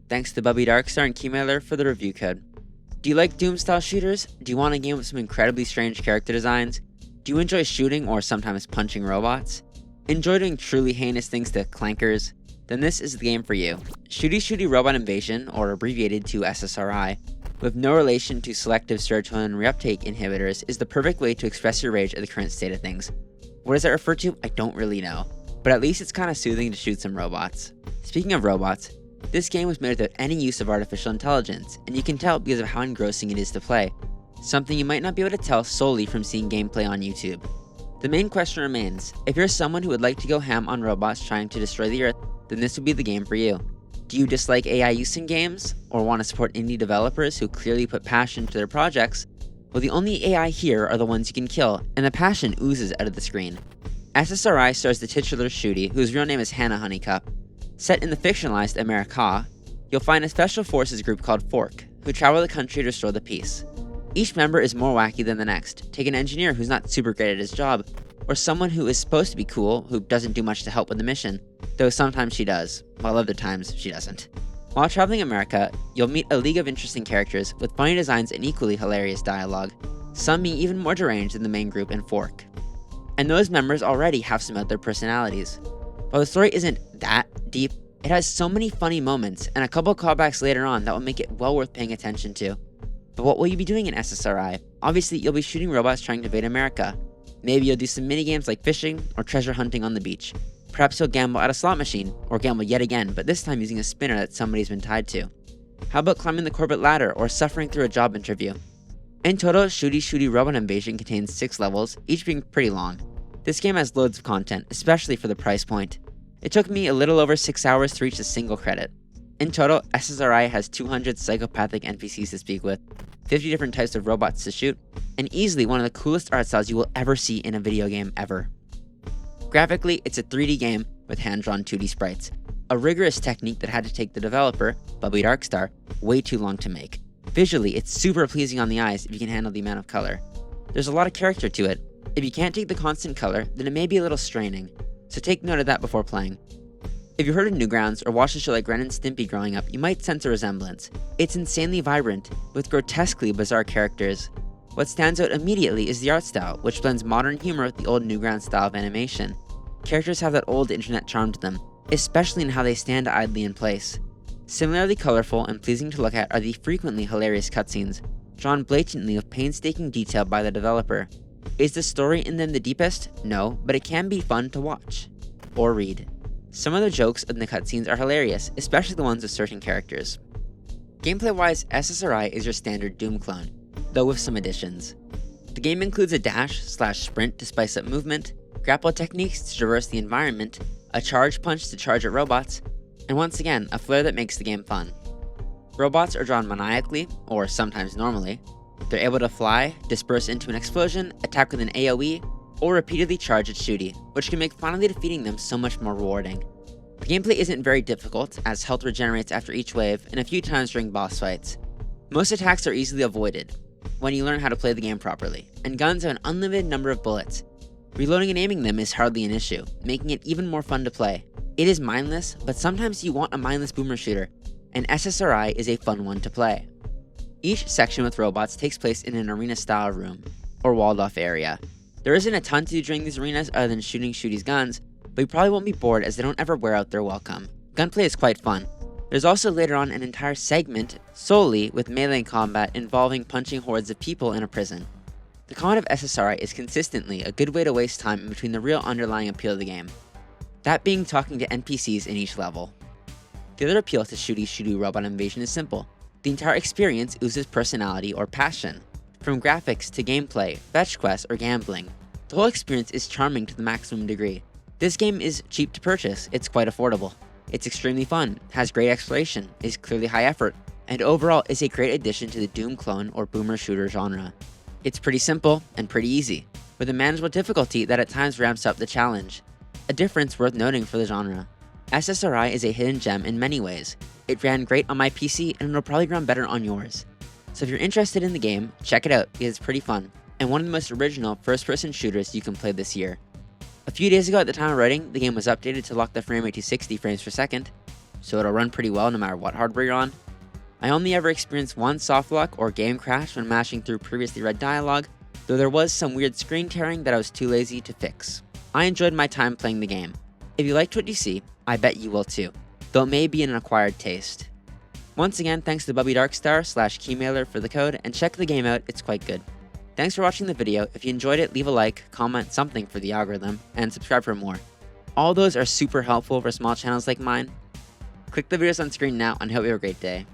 Thanks to Bubby Darkstar and Keymailer for the review code. Do you like Doom-style shooters? Do you want a game with some incredibly strange character designs? Do you enjoy shooting or sometimes punching robots? Enjoy doing truly heinous things to Clankers? Then this is the game for you. Shooty Shooty Robot Invasion, or abbreviated to SSRI, with no relation to selective serotonin reuptake inhibitors, is the perfect way to express your rage at the current state of things. What does that refer to? I don't really know, but at least it's kinda soothing to shoot some robots. Speaking of robots, this game was made without any use of artificial intelligence, and you can tell because of how engrossing it is to play, something you might not be able to tell solely from seeing gameplay on YouTube. The main question remains, if you're someone who would like to go ham on robots trying to destroy the earth, then this would be the game for you. Do you dislike AI use in games, or want to support indie developers who clearly put passion into their projects? Well, the only AI here are the ones you can kill, and the passion oozes out of the screen. SSRI stars the titular Shooty, whose real name is Hannah Honeycup. Set in the fictionalized America, you'll find a special forces group called Fork, who travel the country to restore the peace. Each member is more wacky than the next. Take an engineer who's not super great at his job, or someone who is supposed to be cool who doesn't do much to help with the mission, though sometimes she does, while other times she doesn't. While traveling America, you'll meet a league of interesting characters with funny designs and equally hilarious dialogue, some being even more deranged than the main group in Fork. And those members already have some other personalities. While the story isn't that deep, it has so many funny moments and a couple callbacks later on that will make it well worth paying attention to. But what will you be doing in SSRI? Obviously, you'll be shooting robots trying to invade America. Maybe you'll do some minigames like fishing or treasure hunting on the beach. Perhaps you'll gamble at a slot machine, or gamble yet again, but this time using a spinner that somebody's been tied to. How about climbing the corporate ladder or suffering through a job interview? In total, Shooty Shooty Robot Invasion contains 6 levels, each being pretty long. This game has loads of content, especially for the price point. It took me a little over 6 hours to reach a single credit. In total, SSRI has 200 psychopathic NPCs to speak with, 50 different types of robots to shoot, and easily one of the coolest art styles you will ever see in a video game ever. Graphically, it's a 3D game with hand-drawn 2D sprites, a rigorous technique that had to take the developer, Bubby Darkstar, way too long to make. Visually, it's super pleasing on the eyes if you can handle the amount of color. There's a lot of character to it. If you can't take the constant color, then it may be a little straining, so take note of that before playing. If you heard of Newgrounds or watched a show like Ren and Stimpy growing up, you might sense a resemblance. It's insanely vibrant, with grotesquely bizarre characters. What stands out immediately is the art style, which blends modern humor with the old Newgrounds style of animation. Characters have that old internet charm to them, especially in how they stand idly in place. Similarly colorful and pleasing to look at are the frequently hilarious cutscenes, drawn blatantly with painstaking detail by the developer. Is the story in them the deepest? No, but it can be fun to watch. Or read. Some of the jokes in the cutscenes are hilarious, especially the ones with certain characters. Gameplay-wise, SSRI is your standard Doom clone, though with some additions. The game includes a dash/sprint to spice up movement, grapple techniques to traverse the environment, a charge punch to charge at robots, and once again, a flair that makes the game fun. Robots are drawn maniacally, or sometimes normally. They're able to fly, disperse into an explosion, attack with an AoE, or repeatedly charge at Shooty, which can make finally defeating them so much more rewarding. The gameplay isn't very difficult, as health regenerates after each wave and a few times during boss fights. Most attacks are easily avoided when you learn how to play the game properly, and guns have an unlimited number of bullets. Reloading and aiming them is hardly an issue, making it even more fun to play. It is mindless, but sometimes you want a mindless boomer shooter, and SSRI is a fun one to play. Each section with robots takes place in an arena-style room, or walled-off area. There isn't a ton to do during these arenas other than shooting Shooty's guns, but you probably won't be bored as they don't ever wear out their welcome. Gunplay is quite fun. There's also later on an entire segment solely with melee combat involving punching hordes of people in a prison. The combat of SSRI is consistently a good way to waste time in between the real underlying appeal of the game, that being talking to NPCs in each level. The other appeal to Shooty Shooty Robot Invasion is simple. The entire experience oozes personality or passion. From graphics to gameplay, fetch quests, or gambling, the whole experience is charming to the maximum degree. This game is cheap to purchase, it's quite affordable. It's extremely fun, has great exploration, is clearly high effort, and overall is a great addition to the Doom clone or boomer shooter genre. It's pretty simple and pretty easy, with a manageable difficulty that at times ramps up the challenge. A difference worth noting for the genre. SSRI is a hidden gem in many ways. It ran great on my PC and it'll probably run better on yours. So if you're interested in the game, check it out because it's pretty fun, and one of the most original first-person shooters you can play this year. A few days ago at the time of writing, the game was updated to lock the frame rate to 60 frames per second, so it'll run pretty well no matter what hardware you're on. I only ever experienced one soft lock or game crash when mashing through previously read dialogue, though there was some weird screen tearing that I was too lazy to fix. I enjoyed my time playing the game. If you liked what you see, I bet you will too, though it may be an acquired taste. Once again, thanks to BubbyDarkstar/Keymailer for the code, and check the game out, it's quite good. Thanks for watching the video. If you enjoyed it, leave a like, comment something for the algorithm, and subscribe for more. All those are super helpful for small channels like mine. Click the videos on screen now and hope you have a great day.